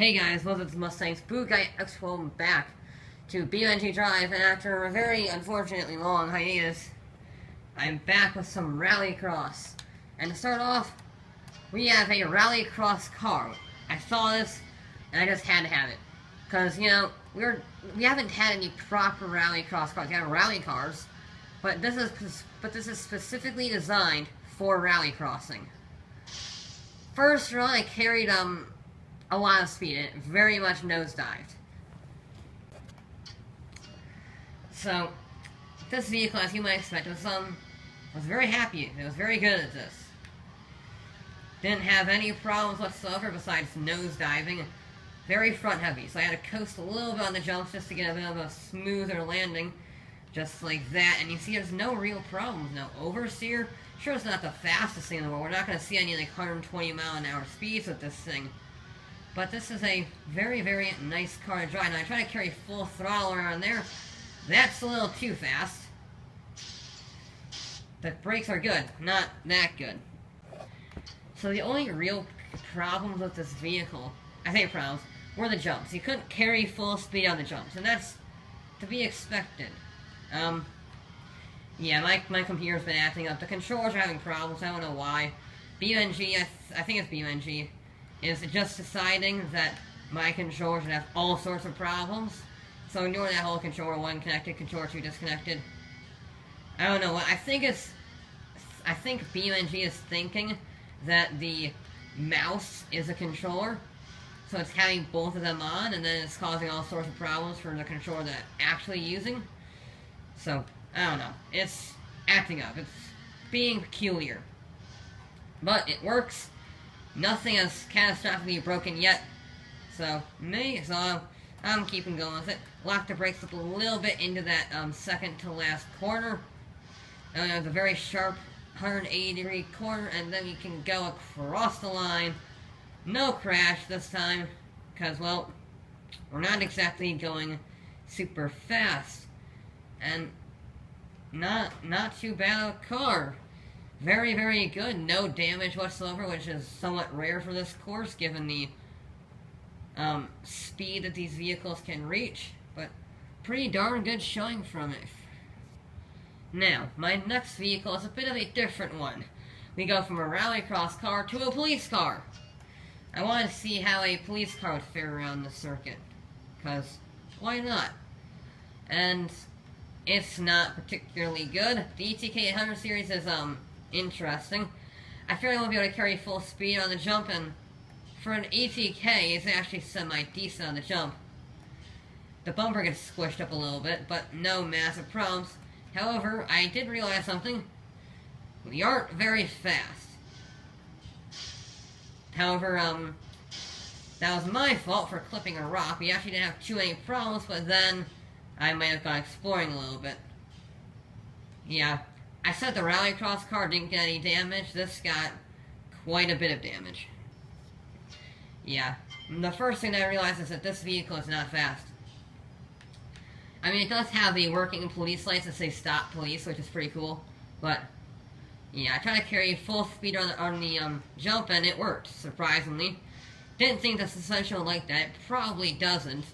Hey guys, what's up, Mustangs? Boo Guy X12 back to Beamng Drive, and after a very unfortunately long hiatus, I'm back with some Rallycross. And to start off, we have a Rallycross car. I saw this, and I just had to have it. Because, you know, we haven't had any proper Rallycross cars. We have rally cars, but this is specifically designed for Rallycrossing. First run, I carried, a lot of speed. It very much nosedived. So, this vehicle, as you might expect, was very happy. It was very good at this. Didn't have any problems whatsoever besides nosediving. Very front heavy, so I had to coast a little bit on the jumps just to get a bit of a smoother landing. Just like that, and you see there's no real problems. No oversteer. Sure, it's not the fastest thing in the world. We're not going to see any like 120 mile an hour speeds with this thing. But this is a very, very nice car to drive. Now, I try to carry full throttle around there. That's a little too fast. The brakes are good, not that good. So the only real problems with this vehicle, I think problems, were the jumps. You couldn't carry full speed on the jumps, and that's to be expected. Yeah, my computer's been acting up. The controllers are having problems, I don't know why. Beamng, I think it's Beamng, is just deciding that my controller should have all sorts of problems. So ignore that whole controller 1 connected, controller 2 disconnected. I don't know what, I think Beamng is thinking that the mouse is a controller. So it's having both of them on, and then it's causing all sorts of problems for the controller that I'm actually using. So, I don't know. It's acting up. It's being peculiar. But it works. Nothing has catastrophically broken yet. So I'm keeping going with it. Lock the brakes up a little bit into that second to last corner. And it's a very sharp 180-degree corner, and then you can go across the line. No crash this time, because, well, we're not exactly going super fast. And not too bad a car. Very, very good. No damage whatsoever, which is somewhat rare for this course, given the speed that these vehicles can reach. But pretty darn good showing from it. Now, my next vehicle is a bit of a different one. We go from a Rallycross car to a police car. I wanted to see how a police car would fare around the circuit. Because, why not? And it's not particularly good. The ETK 800 series is, interesting. I feel I won't be able to carry full speed on the jump, and for an ETK, it's actually semi-decent on the jump. The bumper gets squished up a little bit, but no massive problems. However, I did realize something. We aren't very fast. However, that was my fault for clipping a rock. We actually didn't have too many problems, but then I might have gone exploring a little bit. Yeah. I said the Rallycross car didn't get any damage. This got quite a bit of damage. Yeah. The first thing I realized is that this vehicle is not fast. I mean, it does have the working police lights that say stop police, which is pretty cool. But, yeah, I tried to carry full speed on the jump, and it worked, surprisingly. Didn't think the suspension would like that. It probably doesn't.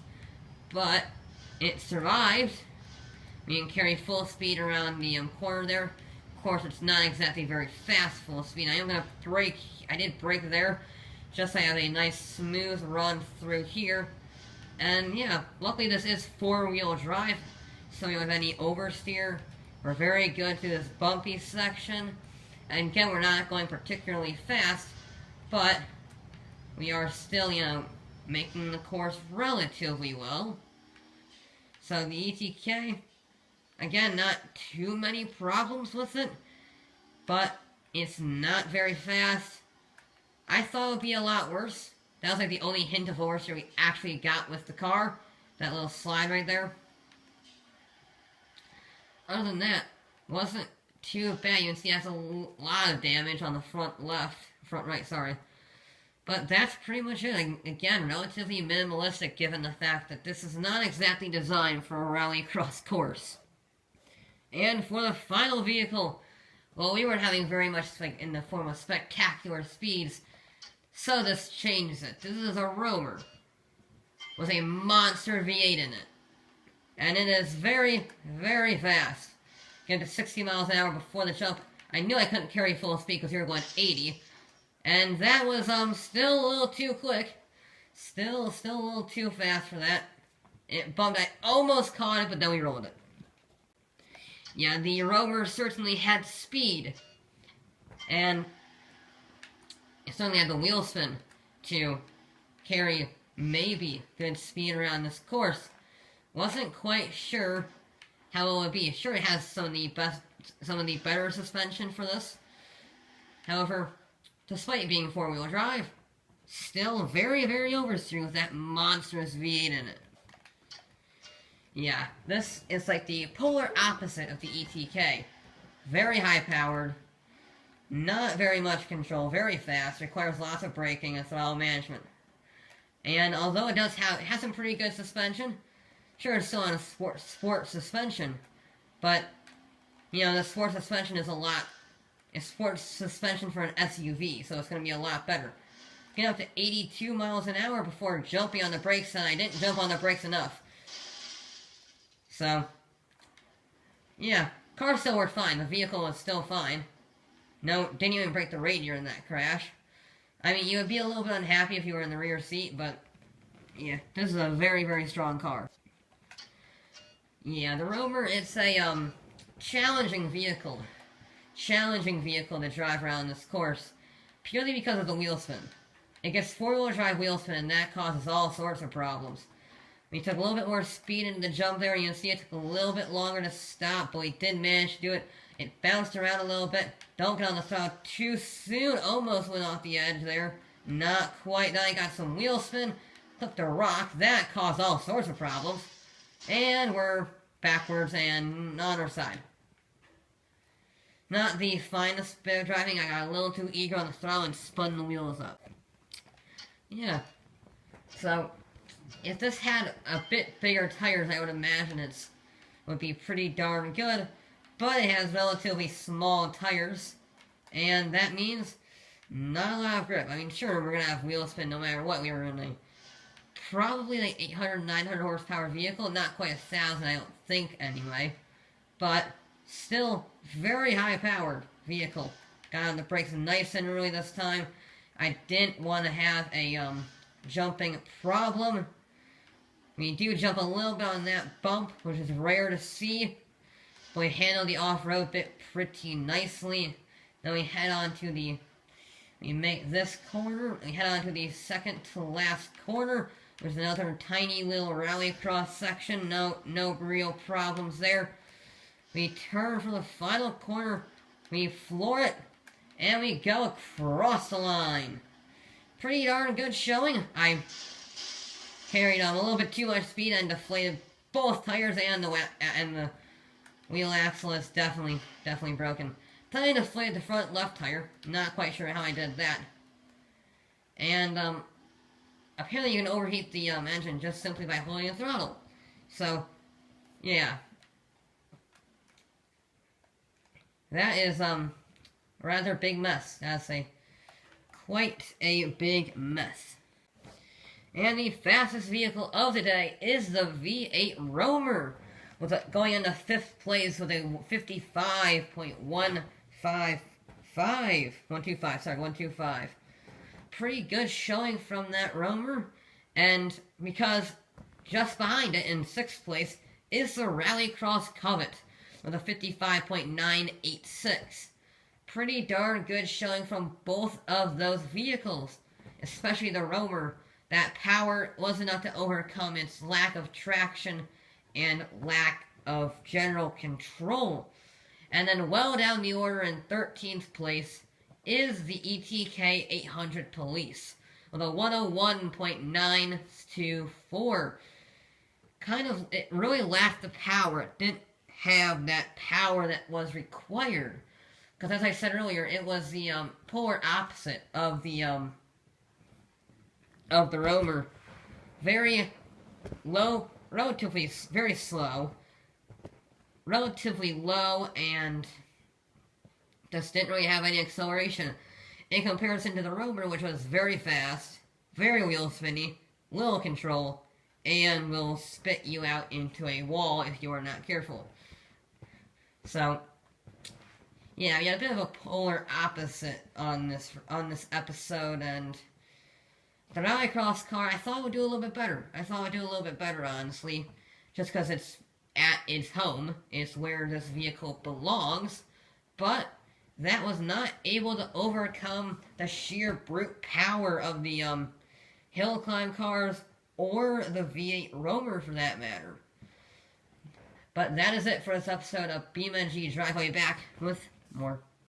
But it survived. We can carry full speed around the corner there. Of course, it's not exactly very fast full speed. I am going to brake. I did brake there. Just so I have a nice smooth run through here. And yeah, luckily this is 4-wheel drive. So we don't have any oversteer. We're very good through this bumpy section. And again, we're not going particularly fast. But we are still, you know, making the course relatively well. So the ETK, again, not too many problems with it, but it's not very fast. I thought it would be a lot worse. That was like the only hint of oversteer we actually got with the car. That little slide right there. Other than that, wasn't too bad. You can see it has a lot of damage on the front right, sorry. But that's pretty much it. Like, again, relatively minimalistic given the fact that this is not exactly designed for a Rallycross course. And for the final vehicle, well, we weren't having very much like in the form of spectacular speeds, so this changes it. This is a roamer. was a monster V8 in it. And it is very, very fast. Getting to 60 miles an hour before the jump. I knew I couldn't carry full speed because we were going 80. And that was still a little too quick. Still a little too fast for that. It bumped. I almost caught it, but then we rolled it. Yeah, the rover certainly had speed. And it certainly had the wheel spin to carry maybe good speed around this course. Wasn't quite sure how it would be. Sure, it has some of the better suspension for this. However, despite being four-wheel drive, still very, very oversteering with that monstrous V8 in it. Yeah, this is like the polar opposite of the ETK. Very high-powered, not very much control, very fast, requires lots of braking and throttle management. And although it has some pretty good suspension, sure, it's still on a sport suspension, but, you know, the sport suspension is it's sport suspension for an SUV, so it's going to be a lot better. Get up to 82 miles an hour before jumping on the brakes, and I didn't jump on the brakes enough. So, yeah, car still worked fine. The vehicle was still fine. No, didn't even break the radiator in that crash. I mean, you would be a little bit unhappy if you were in the rear seat, but, yeah, this is a very, very strong car. Yeah, the Rover, it's a, challenging vehicle. Challenging vehicle to drive around this course, purely because of the wheel spin. It gets four-wheel drive wheel spin, and that causes all sorts of problems. We took a little bit more speed into the jump there, and you can see it took a little bit longer to stop, but we did manage to do it. It bounced around a little bit. Don't get on the throttle too soon. Almost went off the edge there. Not quite. Now I got some wheel spin. Clipped a rock. That caused all sorts of problems. And we're backwards and on our side. Not the finest bit of driving. I got a little too eager on the throttle and spun the wheels up. Yeah. So, if this had a bit bigger tires, I would imagine it would be pretty darn good. But it has relatively small tires, and that means not a lot of grip. I mean, sure, we're going to have wheel spin no matter what. We were in a probably like 800, 900 horsepower vehicle. Not quite 1,000, I don't think, anyway. But still, very high-powered vehicle. Got on the brakes nice and early this time. I didn't want to have a jumping problem. We do jump a little bit on that bump, which is rare to see. But we handled the off-road bit pretty nicely. Then we head on to we make this corner. We head on to the second to last corner. There's another tiny little Rallycross section. No real problems there. We turn for the final corner. We floor it. And we go across the line. Pretty darn good showing. I carried on a little bit too much speed and deflated both tires, and the wheel axle is definitely broken. Then I deflated the front left tire. Not quite sure how I did that. And apparently you can overheat the engine just simply by holding the throttle. So, yeah. That is rather big mess. That's quite a big mess. And the fastest vehicle of the day is the V8 Roamer, with going into 5th place with a 125. Pretty good showing from that Roamer, and because just behind it in 6th place is the Rallycross Covet with a 55.986. Pretty darn good showing from both of those vehicles, especially the Roamer. That power was enough to overcome its lack of traction and lack of general control. And then well down the order in 13th place is the ETK 800 Police with a 101.924. It really lacked the power. It didn't have that power that was required. Because as I said earlier, it was the polar opposite of the Roamer. Very low, relatively very slow, relatively low, and just didn't really have any acceleration in comparison to the Roamer, which was very fast, very wheel spinny, little control, and will spit you out into a wall if you are not careful. So, yeah, we had a bit of a polar opposite on this episode, and the Rallycross car, I thought would do a little bit better. Honestly, just because it's at its home. It's where this vehicle belongs, but that was not able to overcome the sheer brute power of the hill climb cars or the V8 Rover for that matter. But that is it for this episode of Beamng Drive. I'll be back with more.